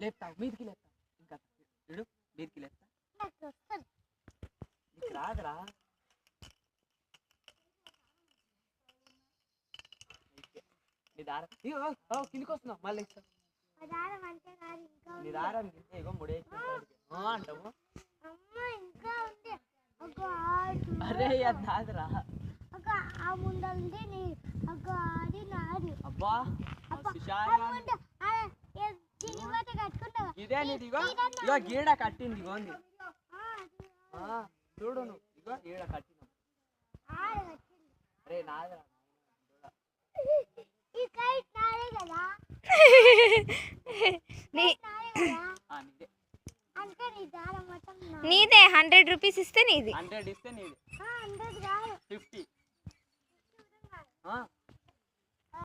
లేపుతా మీదికి లేపుతా ఇంకా చూడు మీదికి లేపుతా నీకు రాదురా నీ దారం కిందికి వస్తున్నావు మళ్ళీ ఇస్తా నీ దారం ఇగో ముడే అంటాము అరే అది నాదురా అబ్బా ఇదే నీది ఇగో ఇగో గీడ కట్టింది ఇగోంది చూడు నువ్వు ఇగో గీడ కట్టిన అరే నాదురా నీదే 100 రూపీస్ ఇస్తే నీది 100 ఇస్తే నీది